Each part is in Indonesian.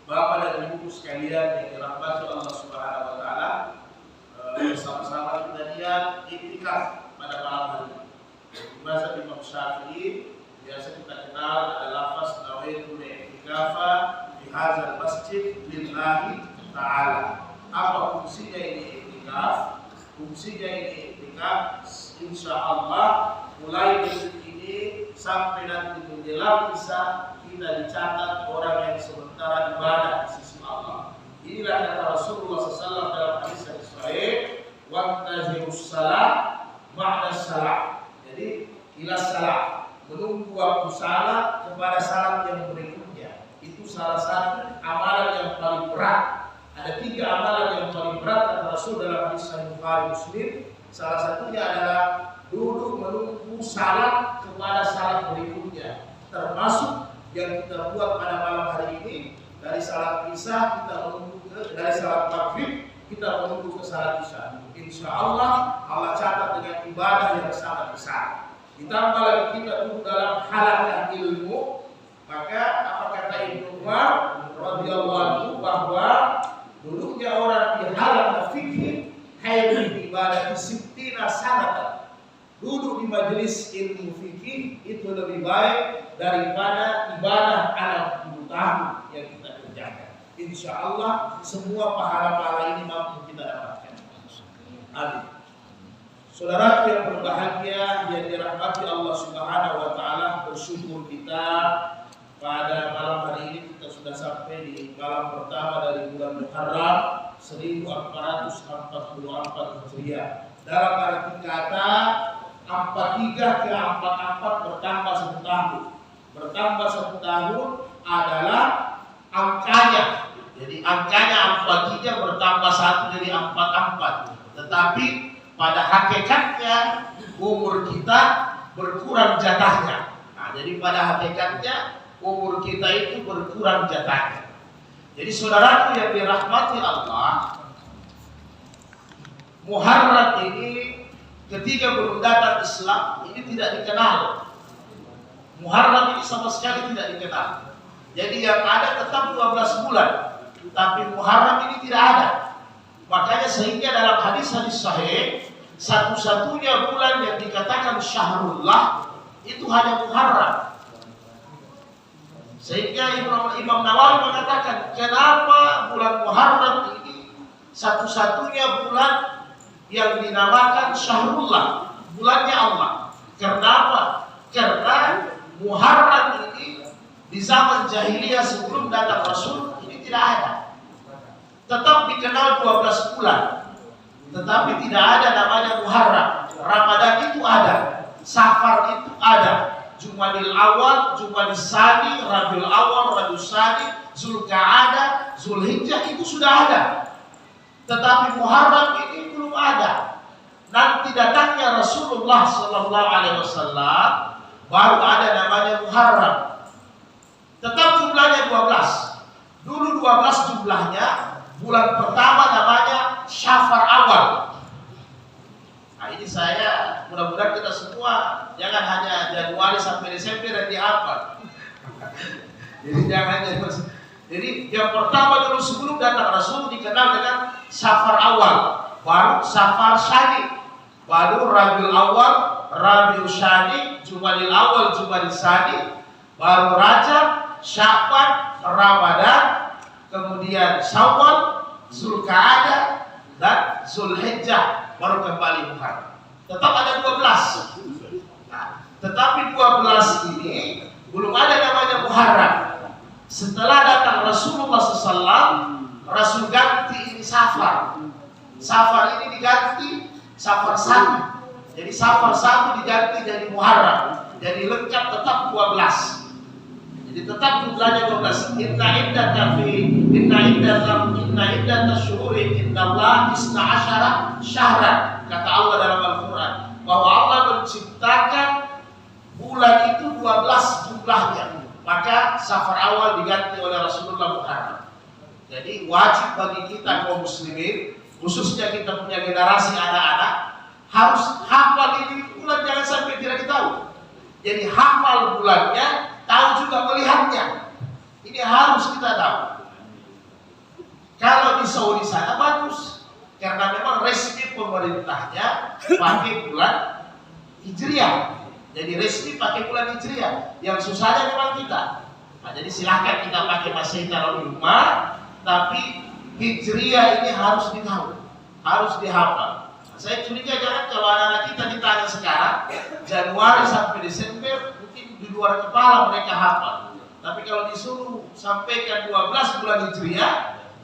Bapak dan Ibu sekalian yang dirahmati Allah Subhanahu wa taala, bersama-sama kita lihat iktikaf pada malam hari ini. Bahasa Imam Syafi'i biasa kita kenal ada lafaz nawaitul i'tikafa fi hadzal masjid lillahi ta'ala. Apa fungsinya ini iktikaf? Fungsinya ini iktikaf insyaallah mulai detik ini sampai nanti menjelang Isya kita dicatat orang yang sementara ibadah di sisi Allah. Inilah kata Rasulullah SAW dalam hadis yang sahih, waqtazirus salat ba'da salat. Jadi ila salat, menunggu waktu salat kepada salat yang berikutnya. Itu salah satu amalan yang paling berat. Ada 3 amalan yang paling berat kata Rasul dalam hadis Sahih Bukhari Muslim. Salah satunya adalah duduk menunggu salat kepada salat berikutnya. Termasuk yang kita buat pada malam hari ini, dari salat Isya kita menunggu dari salat maghrib kita menunggu ke salat Isya. Insyaallah Allah catat dengan ibadah yang sangat besar. Ditambah lagi kita duduk dalam halaqah ilmu, maka apa kata Ibnu Umar radhiyallahu anhu bahwa duduknya orang di halaqah fikih khairul ibadah sittina sanatan. Duduk di majelis ilmu fikih itu lebih baik daripada ibadah 60 tahun yang kita kerjakan. Insyaallah semua pahala-pahala ini mampu kita dapatkan. Amin. Saudara yang berbahagia yang dirahmati Allah Subhanahu wa taala, bersyukur kita pada malam hari ini kita sudah sampai di malam pertama dari bulan Muharram 1444 Hijriah. Dalam arti kata 43 ke 44 bertambah 1 tahun. Bertambah 1 tahun adalah angkanya. Jadi angkanya 43 bertambah 1 jadi 44. Tetapi pada hakikatnya umur kita berkurang jatahnya. Nah, jadi pada hakikatnya umur kita itu berkurang jatahnya. Jadi saudaraku yang dirahmati Allah, Muharram ini ketika belum datang Islam ini tidak dikenal. Muharram ini sama sekali tidak dikenal. Jadi yang ada tetap 12 bulan, tapi Muharram ini tidak ada. Makanya sehingga dalam hadis-hadis sahih satu-satunya bulan yang dikatakan syahrullah itu hanya Muharram. Sehingga Imam Nawawi mengatakan, kenapa bulan Muharram ini satu-satunya bulan yang dinamakan syahrullah, bulannya Allah. Kenapa? Karena Muharram ini di zaman jahiliyah sebelum datang Rasul ini tidak ada. Tetap dikenal 12 bulan, tetapi tidak ada namanya Muharram. Ramadan itu ada, Safar itu ada, Jumadil Awal, Jumadil Tsani, Rabiul Awal, Rabiul Tsani, Zulqa'dah, Zulhijjah itu sudah ada. Tetapi Muharram ini belum ada. Nanti datangnya Rasulullah Sallallahu Alaihi Wasallam baru ada namanya Muharram. Tetap jumlahnya 12. Dulu 12 jumlahnya. Bulan pertama namanya Syafar Awal. Nah ini saya mudah-mudahan kita semua jangan hanya Januari sampai Desember dan dihafal. Jadi jangan. Jadi yang pertama dulu sebelum datang Rasul dikenal dengan Syafar Awal, baru Syafar Tsani, baru Rabiul Awal, Rabiul Tsani, Jumadil Awal, Jumadil Tsani, baru Rajab, Sya'ban, Ramadan, kemudian Syawal, Zulqa'dah dan Zulhijjah, baru kembali Muharram. Tetap ada 12. Nah, tetapi 12 ini belum ada namanya Muharram. Setelah datang Rasulullah SAW, Rasul ganti ini Safar. Safar ini diganti Safar 1. Jadi Safar 1 diganti jadi Muharram. Jadi lengkap tetap 12. Jadi tetap jumlahnya 12. Inna iddata syuhuri indallah 12 syahran. Kata Allah dalam Al-Quran bahwa Allah menciptakan bulan itu 12 jumlahnya. Maka Safar Awal diganti oleh Rasulullah Muhammad. Jadi wajib bagi kita kaum muslimin, khususnya kita punya generasi anak-anak, harus hafal ini bulan, jangan sampai tidak tahu. Jadi hafal bulannya, tahu juga melihatnya. Ini harus kita tahu. Saudi sana bagus, karena memang resmi pemerintahnya pakai bulan Hijriah. Jadi resmi pakai bulan Hijriah. Yang susahnya memang kita. Nah, jadi silahkan kita pakai Masehi kalau di rumah, tapi Hijriah ini harus ditahu, harus dihafal. Nah, saya curiga jangan kalau anak-anak kita ditanya sekarang, Januari sampai Desember, mungkin di luar kepala mereka hafal. Tapi kalau disuruh sampaikan 12 bulan Hijriah,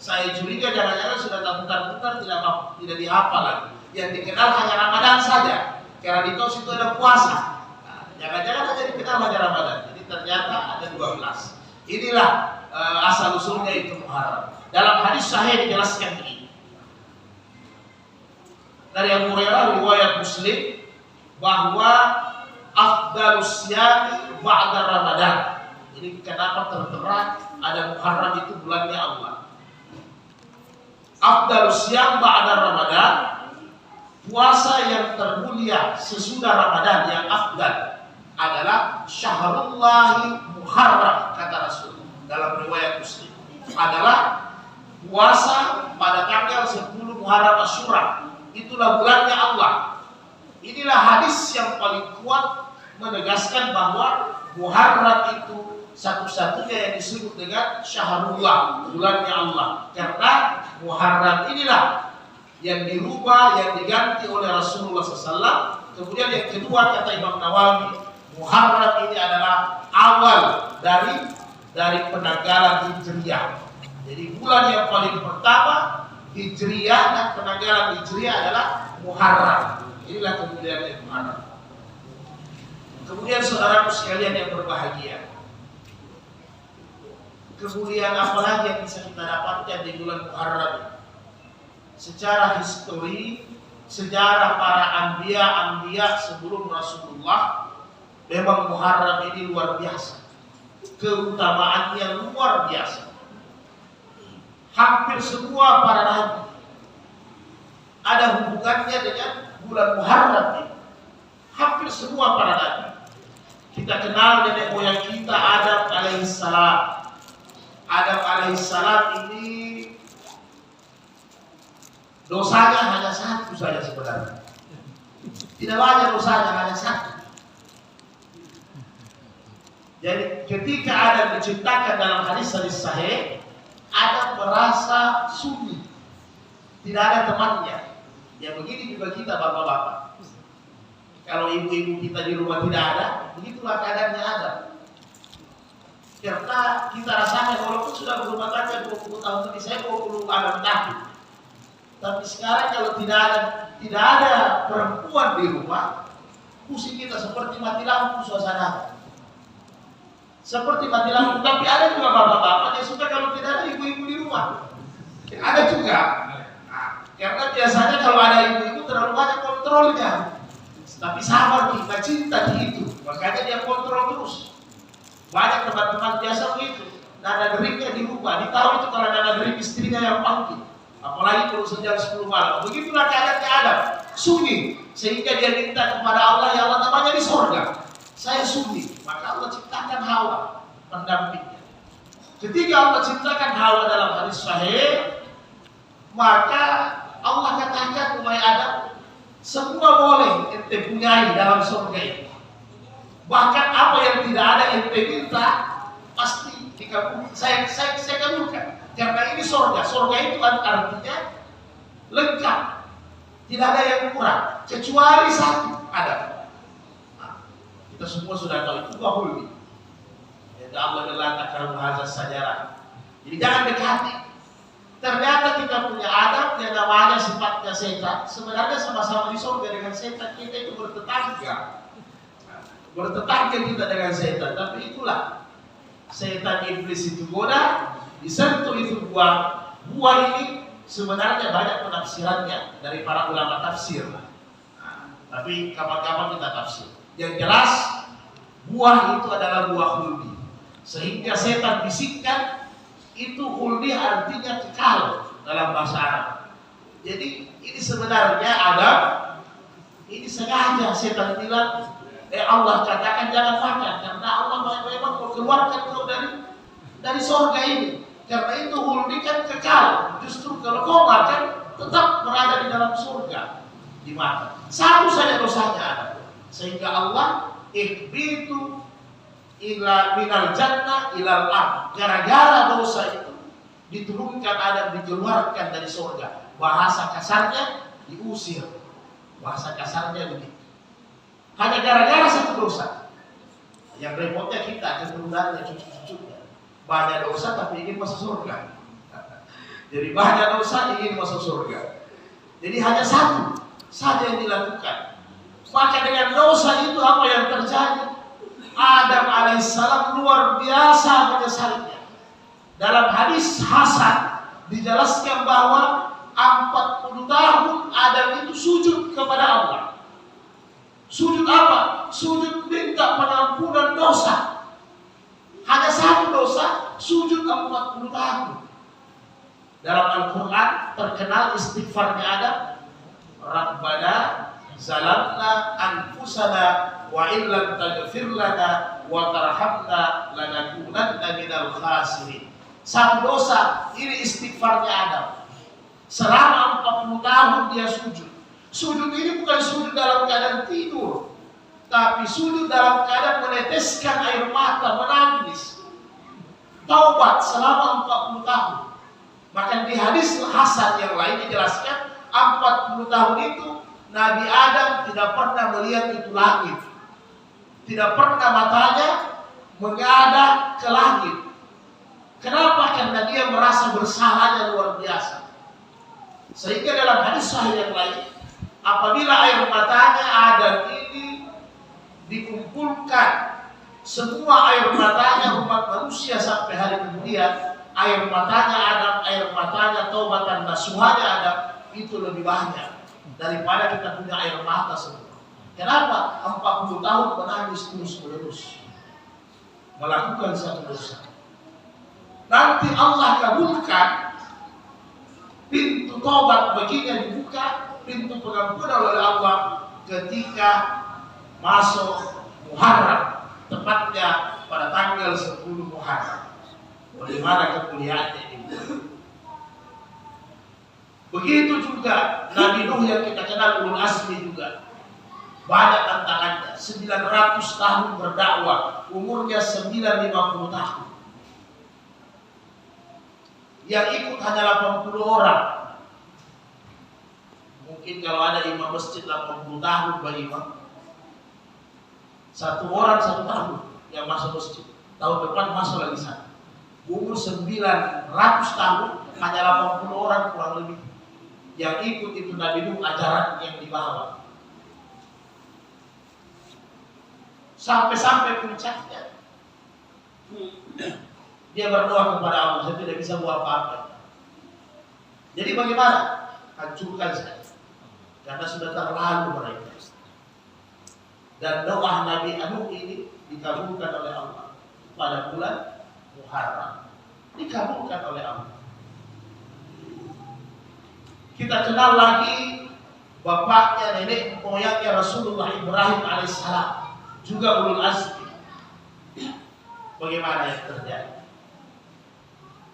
saya curiga jangan-jangan sudah terputar-putar tidak dihafal lagi. Yang dikenal hanya Ramadan saja, karena di tos itu ada puasa. Nah, jangan-jangan hanya dikenal hanya Ramadan. Jadi ternyata ada 12. Inilah asal usulnya itu Muharram. Dalam hadis sahih dijelaskan begini. Dari Abu Hurairah riwayat Muslim bahwa afdalus syami ba'da Ramadan. Jadi kenapa tertera ada Muharram itu bulannya Allah. Afdalus syam ba'da Ramadan, puasa yang termulia sesudah Ramadan yang afdal adalah Syahrullah Muharram, kata Rasul dalam riwayat Muslim. Adalah puasa pada tanggal 10 Muharram Asyura. Itulah bulannya Allah. Inilah hadis yang paling kuat menegaskan bahwa Muharram itu satu-satunya yang disebut dengan Syahrullah, bulannya Allah. Karena Muharram inilah yang dirubah, yang diganti oleh Rasulullah SAW. Kemudian yang kedua kata Imam Nawawi, Muharram ini adalah awal dari penanggalan Hijriah. Jadi bulan yang paling pertama Hijriah dan penanggalan Hijriah adalah Muharram. Inilah kemudian Muharram. Kemudian saudaraku sekalian yang berbahagia, kemuliaan apa lagi yang bisa kita dapatkan di bulan Muharram? Secara histori, sejarah para anbiya sebelum Rasulullah, memang Muharram ini luar biasa. Keutamaannya luar biasa. Hampir semua para nabi ada hubungannya dengan bulan Muharram ini. Hampir semua para nabi. Kita kenal nenek moyang kita Adam alaihissalam. Adam alaihissalam ini dosanya hanya satu saja sebenarnya. Tidak banyak dosanya, hanya satu. Jadi ketika Adam diciptakan dalam hadis-hadis sahih, Adam merasa sunyi, tidak ada temannya. Ya begini juga kita bapak-bapak. Kalau ibu-ibu kita di rumah tidak ada, begitulah keadaannya Adam. Karena kita rasakan walaupun sudah berumah tangga 20 tahun ini, saya 20 tahun. Tapi sekarang kalau tidak ada perempuan di rumah, pusing kita seperti mati lampu suasana. Seperti mati lampu. Tapi ada juga bapak-bapak yang suka kalau tidak ada ibu-ibu di rumah. Ada juga. Nah, karena biasanya kalau ada ibu-ibu terlalu banyak kontrolnya. Tapi sabar kita cinta di itu, makanya dia kontrol terus. Banyak teman-teman biasa begitu. Nada deringnya dirubah, ditahu itu kalau nada dering istrinya yang panggil. Apalagi kalau sejam 10 malam. Begitulah keadaannya Adam, sunyi. Sehingga dia minta kepada Allah, ya Allah namanya di sorga, saya sunyi. Maka Allah ciptakan Hawa, pendampingnya. Ketika Allah ciptakan Hawa dalam hadis sahih, maka Allah katakan kepada Adam, semua boleh ente punyai dalam surga ini. Bahkan apa yang tidak ada ente minta, pasti dikabulkan. Saya kabulkan. Karena ini surga. Surga itu artinya lengkap. Tidak ada yang kurang. Kecuali satu ada. Nah, kita semua sudah tahu itu bahuli. Ya Allah gelatakan bahasa sejarah. Jadi jangan dekati. Ternyata kita punya Adam yang namanya sifatnya setan. Sebenarnya sama-sama di surga dengan setan. Kita itu bertetangga. Bertetangga kita dengan setan. Tapi itulah setan iblis itu goda, disentuh itu buah ini sebenarnya banyak penafsirannya dari para ulama tafsir. Nah, tapi kapan-kapan kita tafsir. Yang jelas buah itu adalah buah khuldi. Sehingga setan bisikkan itu khuldi artinya kekal dalam bahasa Arab. Jadi ini sebenarnya Adam ini sengaja setan bilang, Allah katakan jangan makan karena Allah memang mau keluarkan kau dari surga ini. Karena itu huldi kan kekal. Justru kalau kau makan tetap berada di dalam surga. Dimakan. Satu saja dosanya ada. Sehingga Allah ihbitu ila minal jannah ilal ard. Gara-gara dosa itu diturunkan Adam, dikeluarkan dari surga. Bahasa kasarnya diusir. Bahasa kasarnya begitu. Hanya gara-gara satu dosa. Yang repotnya kita, keturunannya, cucu-cucunya. Banyak dosa tapi ingin masuk surga. Jadi banyak dosa ingin masuk surga. Jadi hanya satu saja yang dilakukan. Maka dengan dosa itu apa yang terjadi? Adam alaihissalam luar biasa menyesalinya. Dalam hadis Hasan dijelaskan bahwa 40 tahun Adam itu sujud kepada Allah. Sujud apa? Sujud minta pengampunan dosa. Hanya satu dosa, sujud 40 tahun. Dalam Al-Quran terkenal istighfarnya Adam. Rabbana zalamna anfusana wa illam taghfir lana wa tarhamna lanakunanna minal khasirin. Satu dosa, ini istighfarnya Adam. Selama 40 tahun dia sujud. Sujud ini bukan sujud dalam keadaan tidur, tapi sujud dalam keadaan meneteskan air mata, menangis. Taubat selama 40 tahun. Maka di hadis Hasan yang lain dijelaskan 40 tahun itu Nabi Adam tidak pernah melihat itu langit. Tidak pernah matanya menghadap ke langit. Kenapa? Karena dia merasa bersalahnya luar biasa. Sehingga dalam hadis sahih yang lain, apabila air matanya Adam ini dikumpulkan, semua air matanya umat manusia sampai hari kemudian, air matanya Adam, air matanya taubatan nasuhanya Adam itu lebih banyak daripada kita punya air mata semua. Kenapa? 40 tahun menangis terus-menerus melakukan satu dosa. Nanti Allah kabulkan, pintu tobat baginya dibuka, pintu pengampunan oleh Allah ketika masuk Muharram, tepatnya pada tanggal 10 Muharram. Bagaimana kemuliaannya ini? Begitu juga Nabi Nuh yang kita kenal ulul azmi juga. Banyak tantangannya. 900 tahun berdakwah, umurnya 950 tahun. Yang ikut hanya 80 orang. Mungkin kalau ada imam masjid 80 tahun bagi imam, satu orang 1 tahun yang masuk masjid, tahun depan masuk lagi sana. Umur 900 tahun hanya 80 orang kurang lebih yang ikut itu Nabi Nuh, ajaran yang dibawa. Sampai puncaknya dia berdoa kepada Allah, saya tidak bisa buat apa-apa. Jadi bagaimana? Hancurkan saya, karena sudah terlalu mereka. Dan doa Nabi Nuh ini dikabulkan oleh Allah pada bulan Muharram. Dikabulkan oleh Allah. Kita kenal lagi bapaknya, nenek moyangnya Rasulullah Ibrahim alaihissalam, juga ulul azmi. Bagaimana yang terjadi?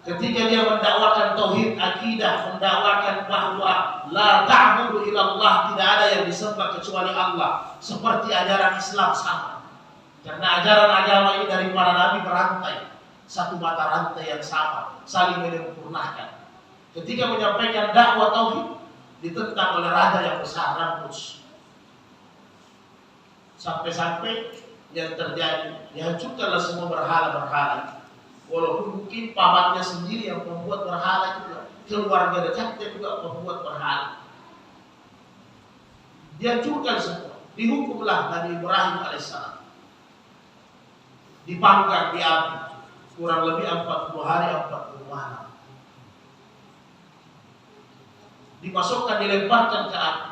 Ketika dia mendakwakan tauhid akidah, mendakwakan bahwa la ta'budu illallah, tidak ada yang disembah kecuali Allah, seperti ajaran Islam sama. Karena ajaran agama ini dari para nabi berantai, satu mata rantai yang sama, saling menyempurnakan. Ketika menyampaikan dakwah tauhid, ditentang oleh raja yang besar, Ramsus. Sampai-sampai yang terjadi, dihancurkanlah semua berhala-berhala. Walaupun mungkin pamannya sendiri yang membuat berhala juga, keluarga dekatnya juga membuat berhala. Dihancurkan semua. Dihukumlah Nabi Ibrahim alaihissalam. Dipanggang di api kurang lebih 40 hari 40 malam. Dimasukkan, dilemparkan ke api.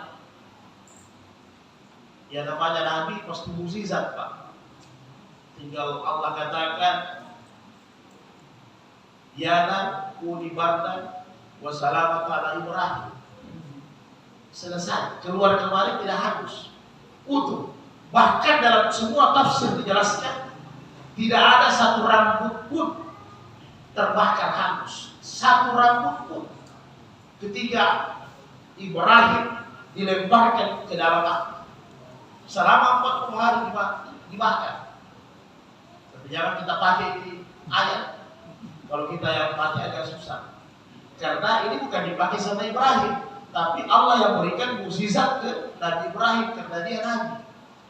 Ya namanya Nabi pasti mukjizat, Pak. Tinggal Allah katakan, ya kuni bardan wa salamat ala Ibrahim. Selesai. Keluar kemarin tidak hangus, utuh. Bahkan dalam semua tafsir dijelaskan, tidak ada satu rambut pun terbakar hangus. Satu rambut pun ketika Ibrahim dilemparkan ke dalam api selama 40 hari dibakar. Tapi jangan kita pakai di ayat. Kalau kita yang pakai agak susah. Karena ini bukan dipakai sama Ibrahim, tapi Allah yang berikan mukjizat ke Nabi Ibrahim karena dia nabi.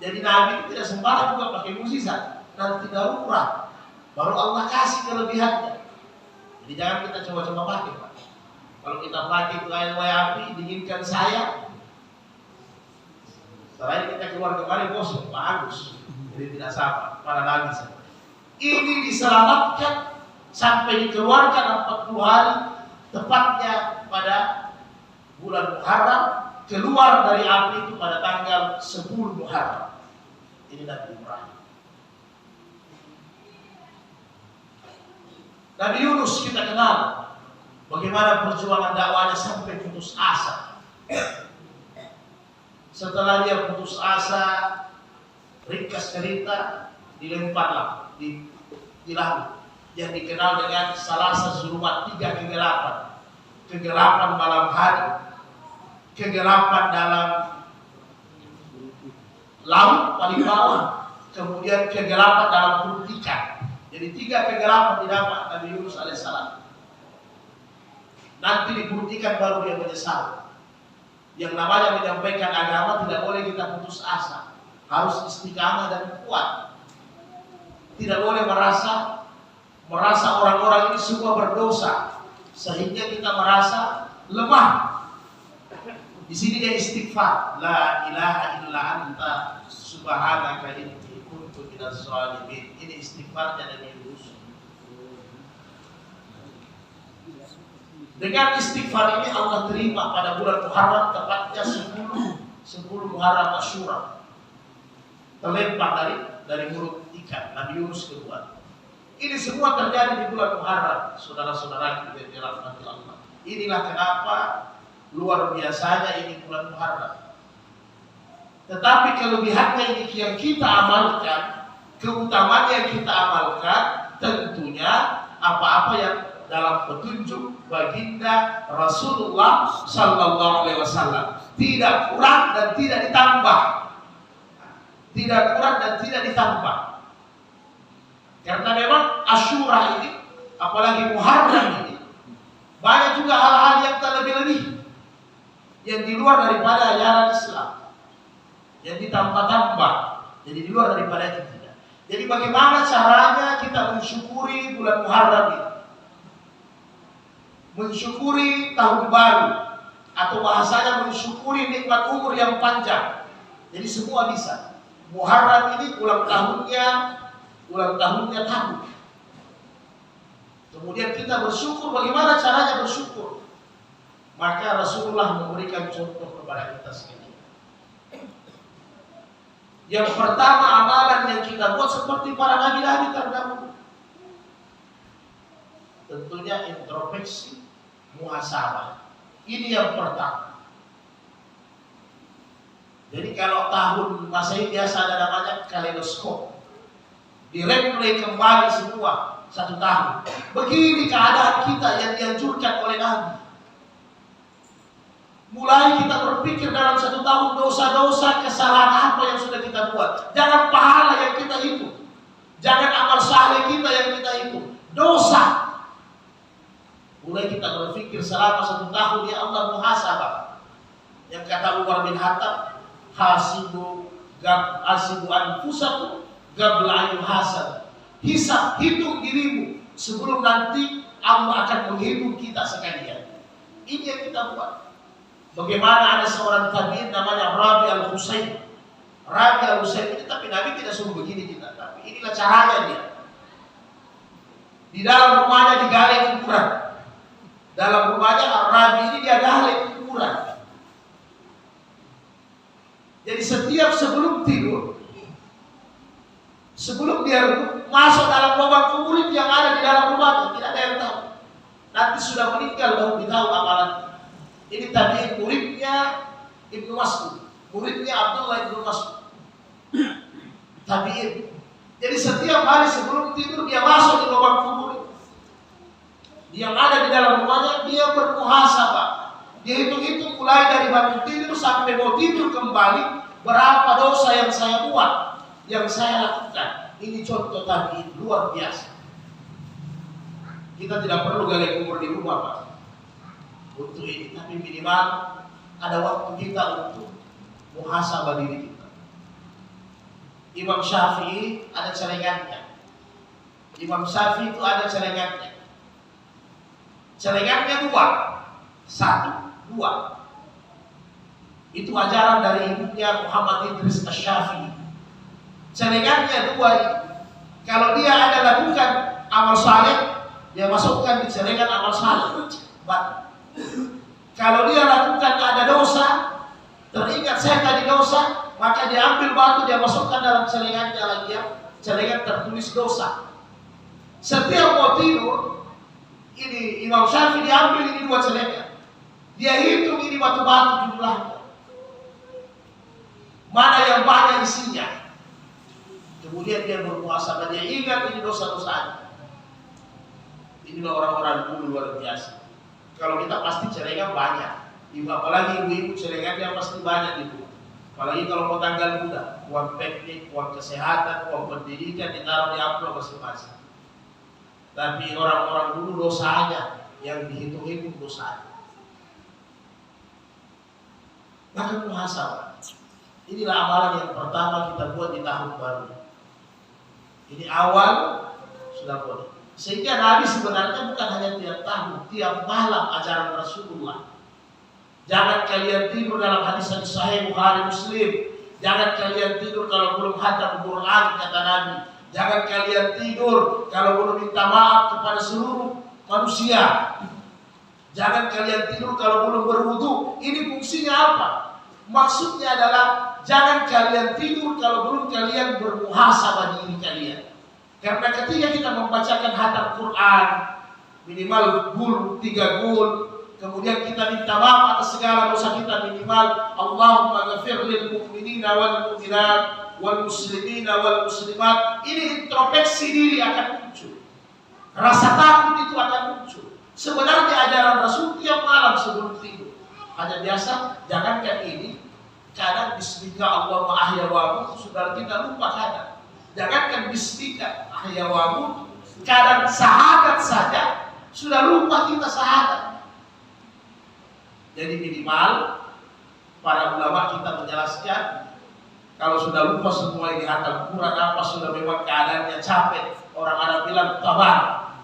Jadi nabi itu tidak sembarang juga pakai mukjizat. Nanti darurat baru Allah kasih kelebihannya. Jadi jangan kita coba-coba pakai, Pak. Kalau kita pakai itu ayat api, dinginkan saya. Setelah kita keluar kembali bosok, Pak Agus. Jadi tidak sama, para nabi sama. Ini diselamatkan sampai dikeluarkan 40 hari, tepatnya pada bulan Muharram, keluar dari api itu pada tanggal 10 Muharram. Ini Nabi Ibrahim. Nabi Yunus kita kenal bagaimana perjuangan dakwahnya sampai putus asa. Setelah dia putus asa, ringkas cerita, dilemparlah di laut yang dikenal dengan Salasa Zulumat, 3 kegelapan. Kegelapan malam hari, kegelapan dalam laut paling bawah, kemudian kegelapan dalam perut ikan. Jadi 3 kegelapan didapat Nabi Yunus alaihissalam. Nanti dibuktikan baru dia menyesal. Yang namanya menyampaikan agama tidak boleh kita putus asa, harus istiqamah dan kuat. Tidak boleh merasa orang-orang ini semua berdosa sehingga kita merasa lemah. Di sini dia istighfar, la ilaha illa anta subhanaka inni kuntu minaz zalimin. Ini istighfarnya Nabi Yunus. Dengan istighfar ini Allah terima pada bulan Muharram, tepatnya 10 Muharram Asyura. Terlempar dari mulut ikan Nabi Yunus keluar. Ini semua terjadi di bulan Muharram, saudara-saudara yang dirahmati Allah. Inilah kenapa luar biasanya ini bulan Muharram. Tetapi kelebihannya ini yang kita amalkan, keutamaan yang kita amalkan, tentunya apa-apa yang dalam petunjuk baginda Rasulullah Sallallahu Alaihi Wasallam, tidak kurang dan tidak ditambah, tidak kurang dan tidak ditambah. Karena memang Asyura ini, apalagi Muharram ini, banyak juga hal-hal yang terlebih-lebih yang di luar daripada ajaran Islam, yang ditambah-tambah, jadi di luar daripada itu tidak. Jadi bagaimana caranya kita mensyukuri bulan Muharram ini? Mensyukuri tahun baru, atau bahasanya mensyukuri nikmat umur yang panjang. Jadi semua bisa. Muharram ini ulang tahunnya tahun. Kemudian kita bersyukur, bagaimana caranya bersyukur? Maka Rasulullah memberikan contoh kepada kita sekalian. Yang pertama, amalan yang kita buat seperti para nabi-nabi terdahulu. Tentunya introspeksi, muhasabah. Ini yang pertama. Jadi kalau tahun Masehi biasa ada namanya kaleidoskop. Direplay kembali semua satu tahun. Begini keadaan kita yang dianjurkan oleh Nabi. Mulai kita berpikir dalam satu tahun dosa-dosa, kesalahan apa yang sudah kita buat. Jangan pahala yang kita hitung, jangan amal saleh kita yang kita hitung, dosa. Mulai kita berpikir selama satu tahun, ya Allah muhasabah. Yang kata Umar bin Khattab, hasibu anfusakum qabla an yuhasab. Hisab, hitung dirimu sebelum nanti Allah akan menghitung kita sekalian. Ini yang kita buat. Bagaimana ada seorang tabi'in namanya Rabi al-Husayn. Rabi al-Husayn ini, tapi Nabi tidak suruh begini kita, tapi inilah caranya dia. Di dalam rumahnya digali kuburan. Dalam rumahnya Rabi ini dia gali kuburan. Jadi setiap sebelum tidur, sebelum dia masuk dalam lubang kubur yang ada di dalam rumahnya, tidak ada yang tahu. Nanti sudah meninggal baru ditahu amalan. Ini tadi muridnya Ibnu Mas'ud, muridnya Abdullah Ibnu Mas'ud. Tabi'in. Jadi setiap hari sebelum tidur dia masuk di lubang kubur. Yang ada di dalam rumahnya dia bermuhasabah. Dia hitung-hitung mulai dari bangun tidur sampai mau tidur kembali, berapa dosa yang saya buat, yang saya lakukan. Ini contoh tadi luar biasa. Kita tidak perlu gali kubur di rumah, Pak, untuk ini, tapi minimal ada waktu kita untuk muhasabah diri kita. Imam Syafi'i ada celengannya. Imam Syafi'i itu ada celengannya. Celengannya dua. Itu ajaran dari ibunya Muhammad Idris Asy-Syafi'i. Celengannya dua itu. Kalau dia ada lakukan amal saleh, dia masukkan di celengan amal saleh. Kalau dia lakukan ada dosa, teringat saya tadi dosa, maka dia ambil batu, dia masukkan dalam celengannya lagi, ya. Celengan tertulis dosa. Setiap mau tidur, ini Imam Syafi'i diambil ini dua celengan. Dia hitung ini batu-batu jumlahnya. Mana yang banyak isinya. Kemudian dia bermuhasabah, dia ingat ini dosa-dosanya. Inilah orang-orang dulu luar biasa. Kalau kita pasti celengan banyak. Apalagi ibu-ibu celengannya pasti banyak itu. Apalagi kalau mau tanggal muda, uang piknik, uang kesehatan, uang pendidikan ditaruh di amplop masing-masing. Tapi orang-orang dulu dosanya yang dihitung-hitung dosanya. Maka muhasabah. Inilah amalan yang pertama kita buat di tahun baru. Ini awal sudah boleh. Sehingga Nabi sebenarnya bukan hanya tiap tahun, tiap malam ajaran Rasulullah. Jangan kalian tidur dalam hadis-hadis sahih Bukhari Muslim. Jangan kalian tidur kalau belum khatam Quran, kata Nabi. Jangan kalian tidur kalau belum minta maaf kepada seluruh manusia. Jangan kalian tidur kalau belum berwudu. Ini fungsinya apa? Maksudnya adalah jangan kalian tidur kalau belum kalian bermuhasabah diri kalian. Karena ketika kita membacakan khatam Quran, minimal gul, 3 gul, kemudian kita minta maaf atas segala dosa kita minimal, Allahumma ghafir lil mu'minina wal mu'minat wal muslimina wal muslimat. Ini introspeksi diri akan muncul. Rasa takut itu akan muncul. Sebenarnya ajaran Rasul tiap malam sebelum tidur hanya biasa, jangankan ini, kadang bismika Allahumma ahya wa amut sudah kita lupa kadang. Jangankan bismika ahya wa amut, kadang syahadat saja sudah lupa kita syahadat. Jadi minimal para ulama kita menjelaskan, kalau sudah lupa semua ini hatam Quran apa, sudah memang keadaannya capek. Orang Arab bilang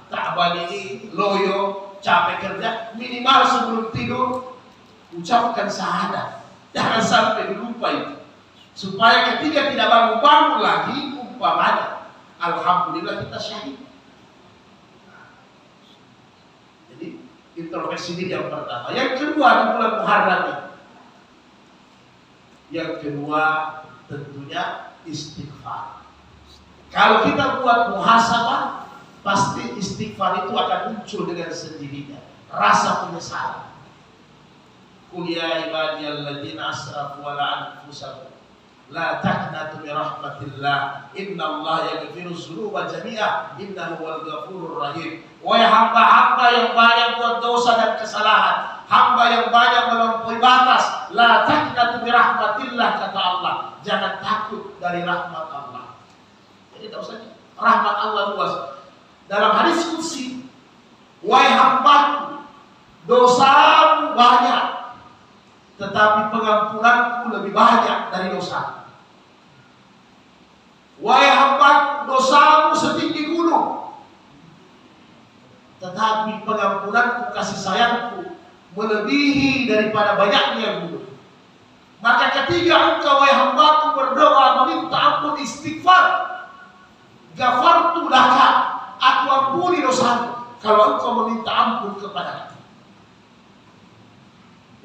ta'ban ini loyo, capek kerja, minimal sebelum tidur ucapkan syahadat. Jangan sampai lupa itu. Supaya ketika tidak bangun-bangun lagi, umpamanya alhamdulillah kita syahid. Jadi introspeksi diri yang pertama. Yang kedua di bulan Muharram ini. Yang kedua tentunya istighfar. Kalau kita buat muhasabah, pasti istighfar itu akan muncul dengan sendirinya. Rasa penyesalan. Qul ya ibadiyalladzina asrafu ala anfusahum la taqnatu min rahmatillah innallaha yaghfiru dzunuba jami'a innahu huwal ghafurur rahim. Wahai hamba-hamba yang banyak buat dosa dan kesalahan, hamba yang banyak melampaui batas, la taqnatu min rahmatillah, kata Allah, jangan takut dari rahmat Allah. Jadi dosanya rahmat Allah luas. Dalam hadis qudsi, wahai hambaku, dosamu banyak, tetapi pengampunanku lebih banyak dari dosa. Wahai hamba, dosamu setinggi gunung, tetapi pengampunanku, kasih sayangku melebihi daripada banyaknya gunung. Maka ketika engkau wahai hambaku berdoa meminta ampun istighfar, ghafartu laka, aku ampuni dosamu kalau engkau meminta ampun kepada aku.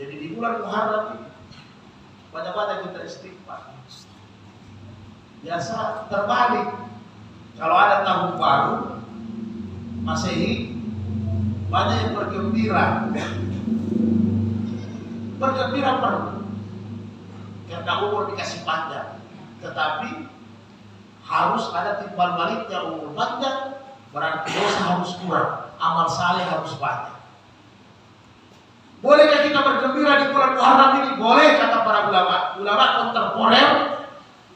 Jadi di bulan Muharram ini banyak-banyak kita istighfar. Biasa terbalik. Kalau ada tahun baru Masehi, banyak yang bergembira. Bergembira perlu, karena umur dikasih panjang. Tetapi harus ada timbal baliknya, umur panjang berarti dosa harus kurang. amal saleh harus banyak. Bolehkah kita bergembira di bulan Muharram ini? Boleh, kata para ulama. Ulama kontemporer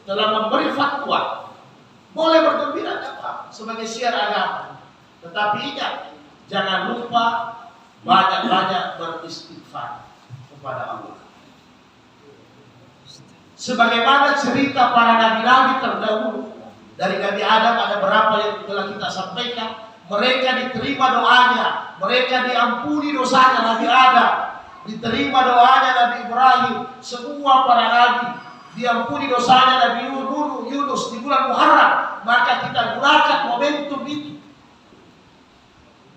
telah memberi fatwa. Boleh bergembira apa? Sebagai syiar agama. Tetapi ingat, jangan lupa banyak-banyak beristighfar kepada Allah. Sebagaimana cerita para nabi-nabi terdahulu, dari Nabi Adam ada berapa yang telah kita sampaikan. Mereka diterima doanya, mereka diampuni dosanya. Nabi Adam diterima doanya, Nabi Ibrahim, semua para nabi diampuni dosanya. Nabi Yunus di bulan Muharram. Maka kita gunakan momentum itu.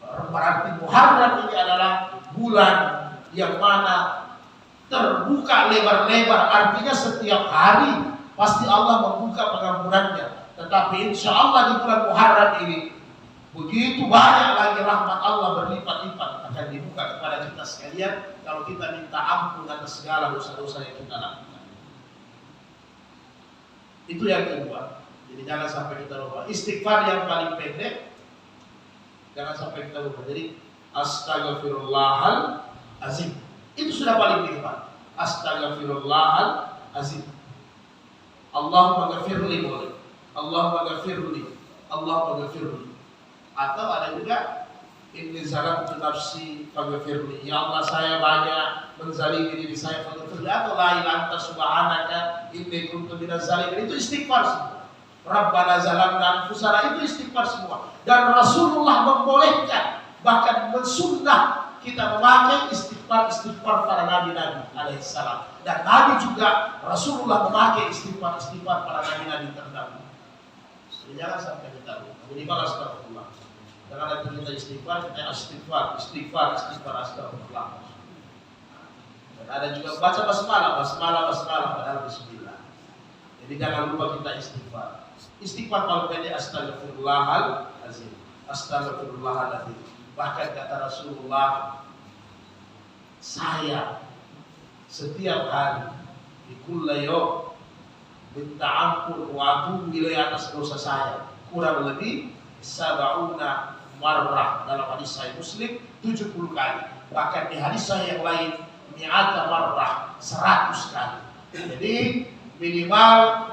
Berarti Muharram ini adalah bulan yang mana terbuka lebar-lebar. Artinya setiap hari pasti Allah membuka pengampunannya. Tetapi insya Allah di bulan Muharram ini begitu banyak lagi rahmat Allah berlipat-lipat akan dibuka kepada kita sekalian kalau kita minta ampun atas segala dosa-dosa yang kita lakukan. Itu yang kedua. Jadi jangan sampai kita lupa. Istighfar yang paling pendek, jangan sampai kita lupa. Jadi Astaghfirullahalazim itu sudah paling minimal. Astaghfirullahalazim. Allahumma ghafirli boleh. Allahumma ghafirli. Allahumma ghafirli. Atau ada juga inni zalamtu nafsi faghfirli. Ya Allah, saya banyak menzalimi diri saya, faghfirli. Atau la ilaha anta subhanaka inni kuntu minaz zalimin. Itu istighfar semua. Rabbana zalamna anfusana, itu istighfar semua. Dan Rasulullah membolehkan, bahkan mensunnah kita memakai istighfar para nabi-nabi alaihissalam. Dan Nabi juga Rasulullah memakai istighfar para nabi-nabi terdahulu. Jadi jangan sampai kita lupa. Jadi balas astagfirullah. Jangan lagi kita istighfar, kita istighfar astagfirullah. Dan ada juga baca basmalah padahal bismillah. Jadi jangan lupa kita istighfar. Istighfar paling pendek astaghfirullahalazim. Astaghfirullahalazim. Bahkan kata Rasulullah, saya setiap hari di kullayo minta ampun wa atubu ilaih atas dosa saya kurang lebih sab'una marrah. Dalam hadis Sahih Muslim 70 kali. Bahkan di hadis Sahih yang lain mi'ata marrah, 100 kali. Jadi minimal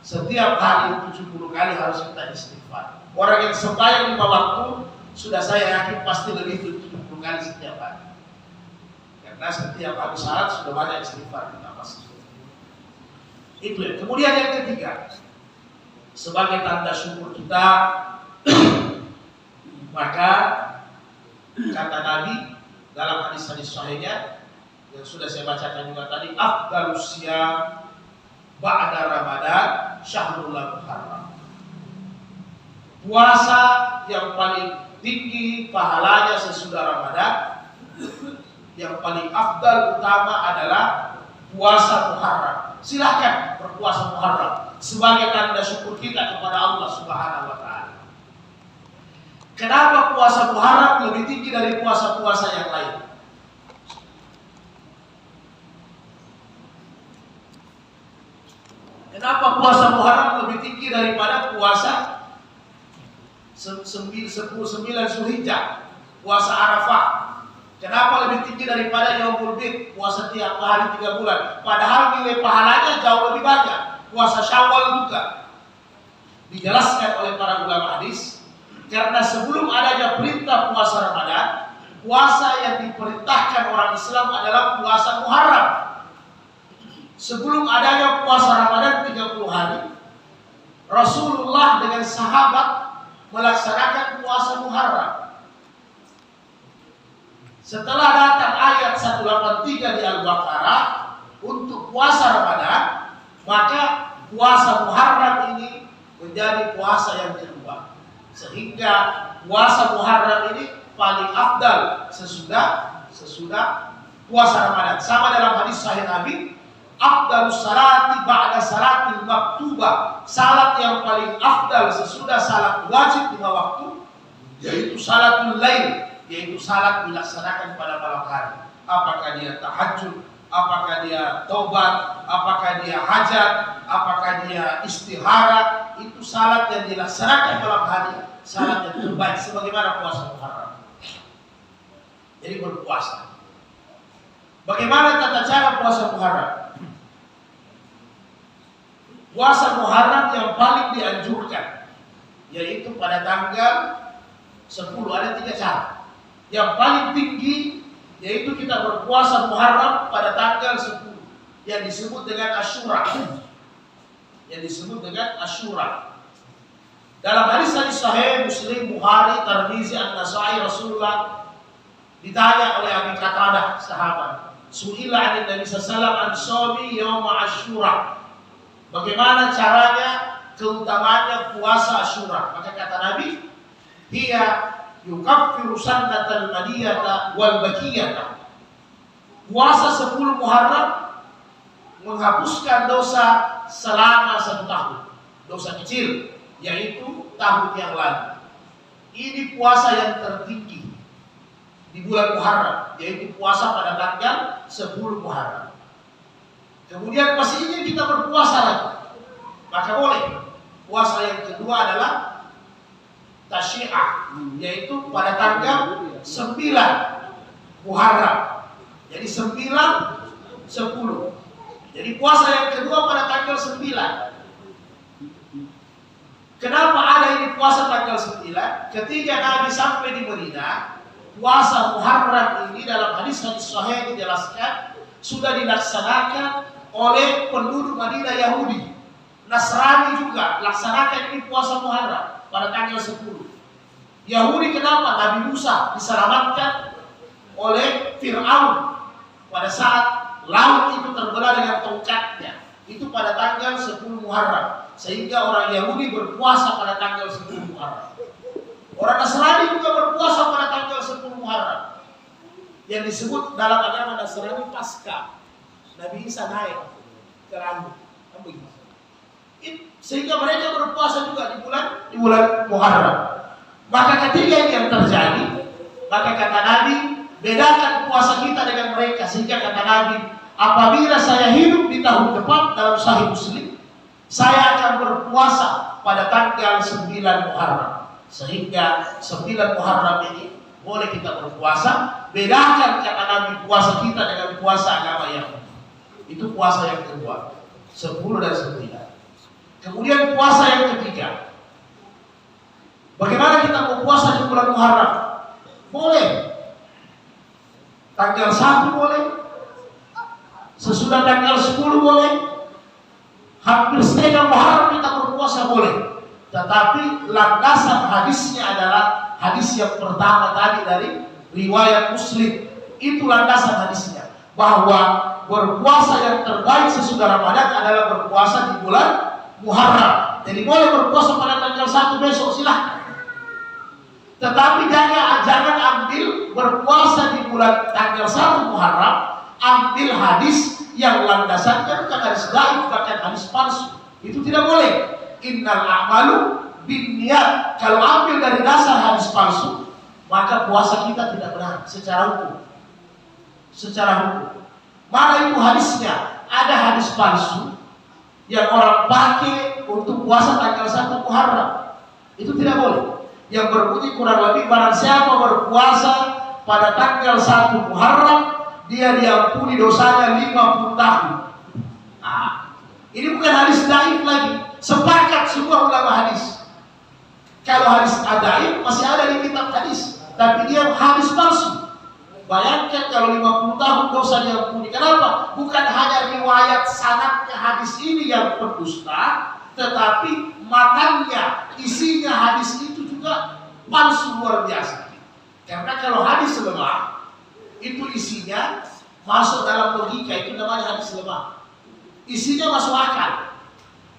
setiap hari 70 kali harus kita istighfar. Orang yang sembahyang 5 waktu sudah saya yakin pasti lebih 70 kali setiap hari. Karena setiap habis salat sudah banyak istighfar kita pasti. Itu ya. Kemudian yang ketiga, sebagai tanda syukur kita, maka kata Nabi dalam hadis-hadis sahihnya yang sudah saya bacakan juga tadi, afdalus siyam ba'da Ramadan syahrul muharram. Puasa yang paling tinggi pahalanya sesudah Ramadan, yang paling afdal utama adalah puasa Muharram. Silakan berpuasa Muharram sebagai tanda syukur kita kepada Allah Subhanahu wa taala. Kenapa puasa Muharram lebih tinggi dari puasa-puasa yang lain? Kenapa puasa Muharram lebih tinggi daripada puasa 9 Zulhijjah, puasa Arafah? Kenapa lebih tinggi daripada Yaumul Bid, puasa tiap hari 3 bulan? Padahal nilai pahalanya jauh lebih banyak. Puasa Syawal juga dijelaskan oleh para ulama hadis, karena sebelum adanya perintah puasa Ramadan, puasa yang diperintahkan orang Islam adalah puasa Muharram. Sebelum adanya puasa Ramadan 30 hari, Rasulullah dengan sahabat melaksanakan puasa Muharram. Setelah datang ayat 183 di Al-Baqarah untuk puasa Ramadan, maka puasa Muharram ini menjadi puasa yang kedua. Sehingga puasa Muharram ini paling afdal sesudah puasa Ramadan. Sama dalam hadis sahih Nabi, afdalus salati ba'da salatil maktubah. Salat yang paling afdal sesudah salat wajib 5 waktu, yaitu salatul lail, yaitu salat dilaksanakan pada malam hari. Apakah dia tahajud, apakah dia taubat, apakah dia hajat, apakah dia istihara, itu salat yang dilaksanakan malam hari, salat yang terbaik sebagaimana puasa Muharram. Jadi berpuasa. Bagaimana tata cara puasa Muharram? Puasa Muharram yang paling dianjurkan yaitu pada tanggal 10. Ada 3 cara. Yang paling tinggi yaitu kita berpuasa Muharram pada tanggal 10 yang disebut dengan Asyura. Yang disebut dengan Asyura. Dalam hadis-hadis sahih Muslim, Bukhari, Tirmizi, An-Nasa'i, Rasulullah ditanya oleh Abi Qatadah, sahabat, su'ila 'anil Nabi sallallahu alaihi wasallam an shaumi yaum Asyura. Bagaimana caranya, keutamaannya puasa Asyura? Maka kata Nabi, hiya yukaffiru sannatal madiyata wal bakiyata. Puasa 10 Muharram menghapuskan dosa selama 1 tahun. Dosa kecil, yaitu tahun yang lalu. Ini puasa yang tertinggi di bulan Muharram, yaitu puasa pada tanggal 10 Muharram. Kemudian masih ingin kita berpuasa lagi, maka boleh. Puasa yang kedua adalah Tasyi'ah, yaitu pada tanggal 9 Muharram. Jadi 9, 10. Jadi puasa yang kedua pada tanggal 9. Kenapa ada ini puasa tanggal 9? Ketika Nabi sampai di Madinah, puasa Muharram ini dalam hadis-hadis sahih dijelaskan sudah dilaksanakan oleh penduduk Madinah Yahudi. Nasrani juga laksanakan ini puasa Muharram pada tanggal 10. Yahudi kenapa? Nabi Musa diselamatkan oleh Fir'aun pada saat laut itu terbelah dengan tongkatnya. Itu pada tanggal 10 Muharram. Sehingga orang Yahudi berpuasa pada tanggal 10 Muharram. Orang Nasrani juga berpuasa pada tanggal 10 Muharram. Yang disebut dalam agama Nasrani Paskah. Nabi Isa naik ke langit. Sehingga mereka berpuasa juga di bulan Muharram. Maka ketika ini yang terjadi, maka kata Nabi, bedakan puasa kita dengan mereka. Sehingga kata Nabi, apabila saya hidup di tahun depan, dalam Sahih Muslim, saya akan berpuasa pada tanggal 9 Muharram. Sehingga 9 Muharram ini boleh kita berpuasa. Bedakan kata Nabi puasa kita dengan puasa agama Yahudi. Itu puasa yang kedua, 10 dan 9. Kemudian puasa yang ketiga. Bagaimana kita mau puasa di bulan Muharram? Boleh. Tanggal 1 boleh. Sesudah tanggal 10 boleh. Hampir setengah Muharram kita berpuasa boleh. Tetapi landasan hadisnya adalah hadis yang pertama tadi dari riwayat Muslim. Itu landasan hadisnya. Bahwa berpuasa yang terbaik sesudah Ramadan adalah berpuasa di bulan Muharram. Jadi boleh berpuasa pada tanggal 1 besok, silahkan. Tetapi jangan ambil berpuasa di bulan tanggal 1 Muharram, ambil hadis yang landasannya bukan hadis dhaif, bahkan hadis palsu. Itu tidak boleh. Innal a'malu binniyat. Kalau ambil dari dasar hadis palsu, maka puasa kita tidak benar secara hukum. Secara hukum. Mana itu hadisnya? Ada hadis palsu yang orang pakai untuk puasa tanggal 1 Muharram. Itu tidak boleh. Yang berbunyi kurang lebih, barang siapa berpuasa pada tanggal 1 Muharram, dia diampuni dosanya 50 tahun. Nah, ini bukan hadis dhaif lagi. Sepakat semua ulama hadis. Kalau hadis dhaif masih ada di kitab hadis, tapi dia hadis palsu. Bayangkan kalau 50 tahun dosa diampuni. Kenapa? Bukan hanya riwayat sanadnya hadis ini yang berdusta, tetapi matannya, isinya hadis itu juga palsu luar biasa. Karena kalau hadis lemah, itu isinya masuk dalam logika, itu namanya hadis lemah. Isinya masuk akal.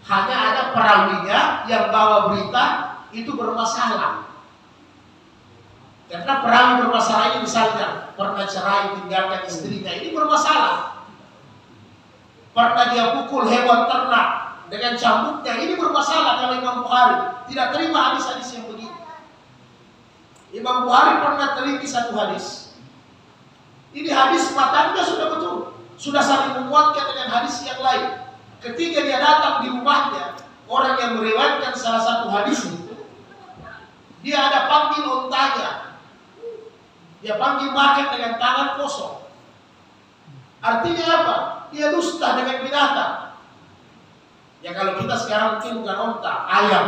Hanya ada perawinya yang bawa berita itu bermasalah. Karena perawi bermasalah ini misalnya pernah cerai, tinggalkan istrinya, ini bermasalah. Pernah dia pukul hewan ternak dengan cambuknya, ini bermasalah. Kalau Imam Bukhari tidak terima hadis-hadis yang begini. Imam Bukhari pernah teliti satu hadis. Ini hadis matanya sudah betul, sudah saling menguatkan dengan hadis yang lain. Ketika dia datang di rumahnya, orang yang meriwayatkan salah satu hadis itu, dia ada panggil ontanya. Dia panggil makan dengan tangan kosong. Artinya apa? Dia dusta dengan binatang. Ya kalau kita sekarang mungkin bukan onta, ayam.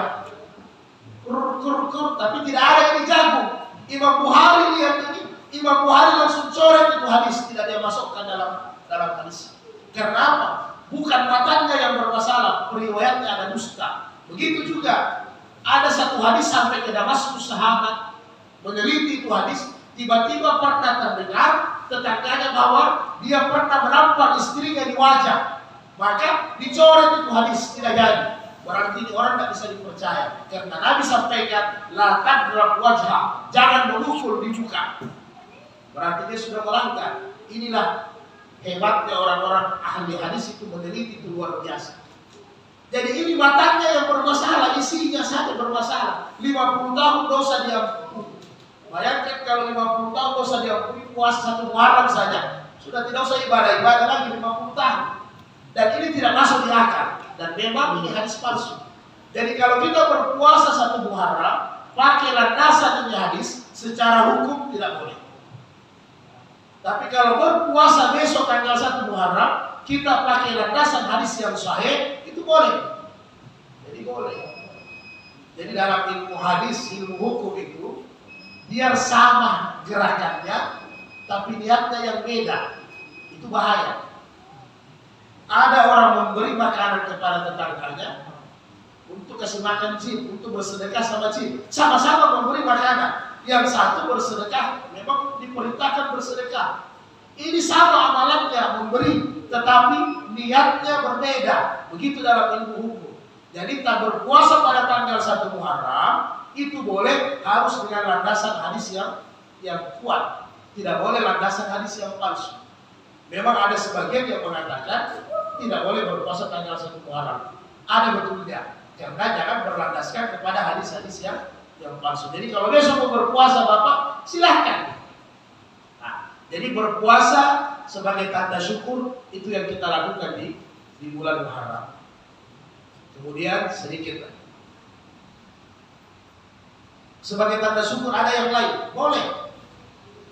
Kur, tapi tidak ada yang dijagung. Imam Bukhari lihat ini, Imam Bukhari langsung coret itu hadis, tidak dia masukkan dalam hadis. Karena apa? Bukan matanya yang bermasalah, periwayatnya ada dusta. Begitu juga ada satu hadis sampai ke Damaskus, sahabat meneliti itu hadis, tiba-tiba pernah terdengar tetangganya bahwa dia pernah menampar istrinya di wajah. Maka dicoret itu hadis, tidak jadi. Berarti ini orang tidak bisa dipercaya. Karena Nabi sampaikan, la tadrak wajha, jangan memukul di muka. Berarti dia sudah melanggar. Inilah hebatnya orang-orang ahli hadis itu meneliti itu luar biasa. Jadi ini matanya yang bermasalah, isinya saja bermasalah. 50 tahun dosa diampuni. Bayangkan kalau 50 tahun dosa diampuni, puasa 1 Muharram saja. Sudah tidak usah ibadah lagi 50 tahun. Dan ini tidak masuk di akal. Dan memang ini hadis palsu. Jadi kalau kita berpuasa 1 Muharram, pakai landasan ini hadis, secara hukum tidak boleh. Tapi kalau berpuasa besok tanggal 1 Muharram, kita pakai landasan hadis yang sahih, itu boleh. Jadi boleh. Jadi dalam ilmu hadis, ilmu hukum itu, biar sama gerakannya, tapi niatnya yang beda. Itu bahaya. Ada orang memberi makanan kepada tetangganya untuk kasih makan jin, untuk bersedekah sama jin. Sama-sama memberi makanan. Yang satu bersedekah, memang diperintahkan bersedekah. Ini sama amalannya memberi, tetapi niatnya berbeda. Begitu dalam ilmu hukum. Jadi tak berpuasa pada tanggal 1 Muharram itu boleh harus dengan landasan hadis yang kuat. Tidak boleh landasan hadis yang palsu. Memang ada sebagian yang mengatakan tidak boleh berpuasa tanggal 1 Muharram. Ada betulnya. Karena jangan berlandaskan kepada hadis-hadis yang palsu. Jadi kalau besok mau berpuasa Bapak, silahkan. Nah, jadi berpuasa sebagai tanda syukur itu yang kita lakukan di bulan Muharram. Kemudian sedikit lagi. Sebagai tanda syukur ada yang lain, boleh.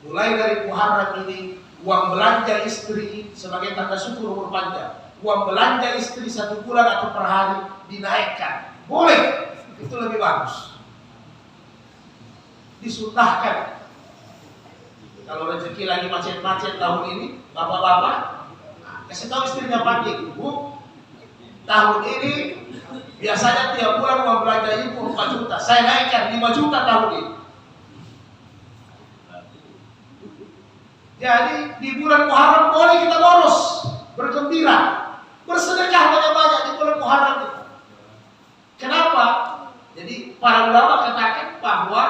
Mulai dari Muharram ini, uang belanja istri sebagai tanda syukur umur panjang. Uang belanja istri 1 bulan atau per hari dinaikkan. Boleh, itu lebih bagus. Disunnahkan. Kalau rezeki lagi macet-macet tahun ini, bapak-bapak kasih tahu istrinya pagi, Bu, tahun ini biasanya tiap bulan uang belanja ibu 4 juta, saya naikkan 5 juta tahun ini. Jadi di bulan Muharram boleh kita boros, bergembira, bersedekah banyak-banyak di bulan Muharram itu. Kenapa? Jadi para ulama katakan bahwa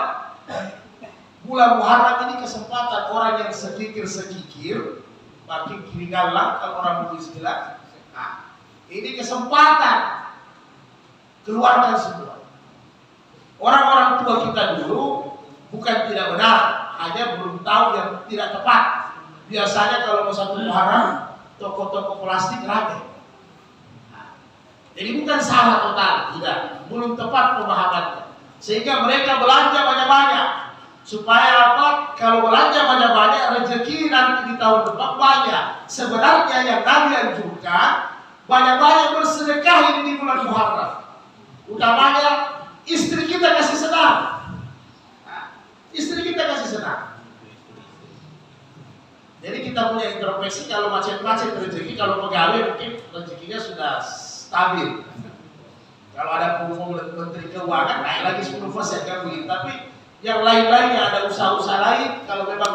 bulan Muharram ini kesempatan orang yang sekikir-sekikir, makin kirigalah kalau orang beristillah. Nah, ini kesempatan keluarkan semua. Orang-orang tua kita dulu bukan tidak benar, hanya belum tahu yang tidak tepat. Biasanya kalau mau 1 Muharram, toko-toko plastik ramai. Jadi bukan salah total, tidak, belum tepat pemahamannya. Sehingga mereka belanja banyak-banyak. Supaya apa? Kalau belanja banyak-banyak, rezeki nanti di tahun depan banyak. Sebenarnya yang Nabi anjurkan, banyak-banyak bersedekah ini di bulan Muharram. Utamanya istri kita kasih senang. Istri kita kasih senang. Jadi kita punya introspeksi, kalau macet-macet rezeki, kalau pegawai mungkin rezekinya sudah stabil. Kalau ada pengumuman Menteri Keuangan naik lagi 10% kan begitu. Tapi yang lain-lainnya ada usaha-usaha lain, kalau memang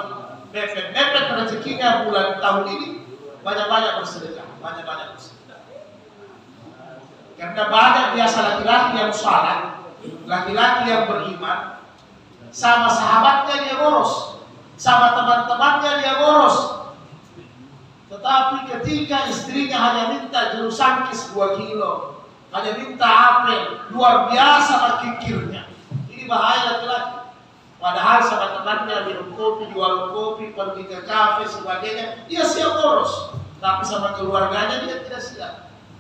mepet rezekinya bulan tahun ini, banyak-banyak bersedekah, banyak-banyak bersedekah. Karena banyak biasa laki-laki yang salat, laki-laki yang beriman, sama sahabatnya dia boros, sama teman-temannya dia boros. Tetapi ketika istrinya hanya minta jeruk sangkis 2 kilo, hanya minta apel, luar biasa kikirnya. Ini bahaya laki-laki. Padahal sama temannya minum kopi, jual kopi, pergi ke kafe, sebagainya, dia siap boros. Tapi sama keluarganya dia tidak siap.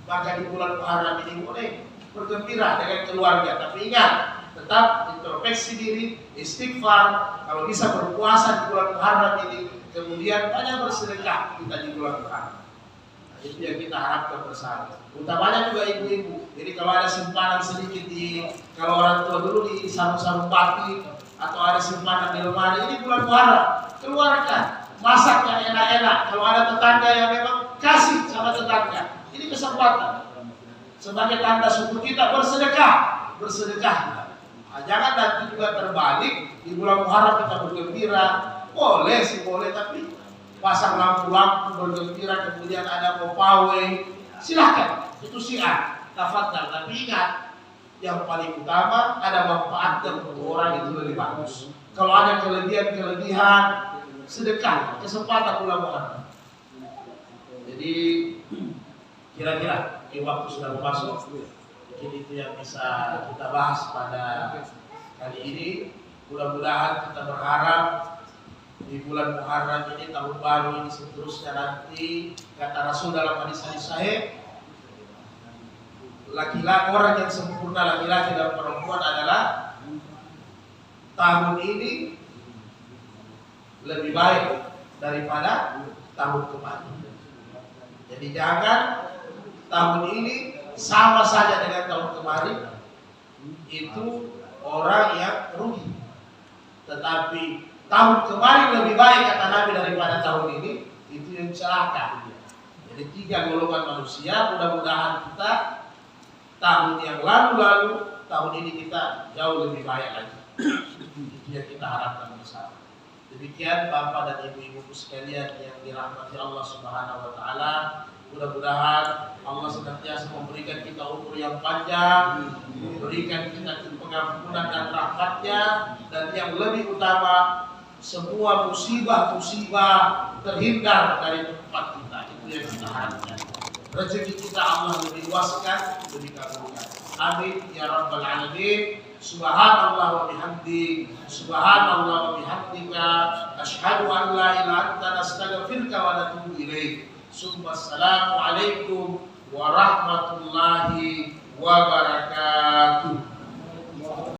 Maka di bulan Muharram ini boleh bergembira dengan keluarga. Tapi ingat, tetap introspeksi diri, istighfar, kalau bisa berpuasa di bulan Muharram ini, kemudian banyak bersedekah kita di bulan Muharram. Nah, itu yang kita harapkan bersama. Utamanya juga ibu-ibu. Jadi kalau ada simpanan sedikit kalau orang tua dulu di sarung-sarung batik atau ada simpanan di lemari, ini bulan Muharram, keluarkan, masak yang enak-enak. Kalau ada tetangga yang memang kasih sama tetangga, ini kesempatan. Sebagai tanda syukur kita bersedekah. Nah, jangan nanti juga terbalik di bulan Muharram kita bergembira, boleh sih boleh, tapi pasang lampu-lampu bergembira kemudian ada mau pawai, silahkan, itu syiar, tafadhal. Tapi ingat, yang paling utama ada manfaatnya untuk orang itu lebih bagus. Kalau ada kelebihan, sedekah, kesempatan bulan Muharram. Jadi kira-kira waktu sudah masuk, mungkin itu yang bisa kita bahas pada kali ini. Mudah-mudahan kita berharap di bulan Muharram ini, tahun baru ini, seterusnya nanti, kata Rasul dalam hadis-hadis sahih, laki-laki, orang yang sempurna laki-laki dan perempuan adalah tahun ini lebih baik daripada tahun kemarin. Jadi jangan tahun ini sama saja dengan tahun kemarin, itu orang yang rugi. Tetapi tahun kemarin lebih baik kata Nabi daripada tahun ini, itu yang celaka. Jadi 3 golongan manusia. Mudah-mudahan kita tahun yang lalu, tahun ini kita jauh lebih baik lagi. Itu yang kita harapkan bersama. Demikian Bapak dan Ibu-ibu sekalian yang dirahmati Allah Subhanahu wa taala. Mudah-mudahan Allah senantiasa memberikan kita umur yang panjang, memberikan kita pengampunan dan rahmat-Nya, dan yang lebih utama, semua musibah-musibah terhindar dari tempat kita. Itu yang kita harapkan. Rezeki kita Allah lebih luaskan, lebih kabulkan. Amin ya rabbal alamin. Subhanallah wa bihamdi, subhanallah wa bihamdika, asyhadu an la ilaha illa anta, nastaghfiruka wa natubu ilaik. Assalamualaikum warahmatullahi wabarakatuh.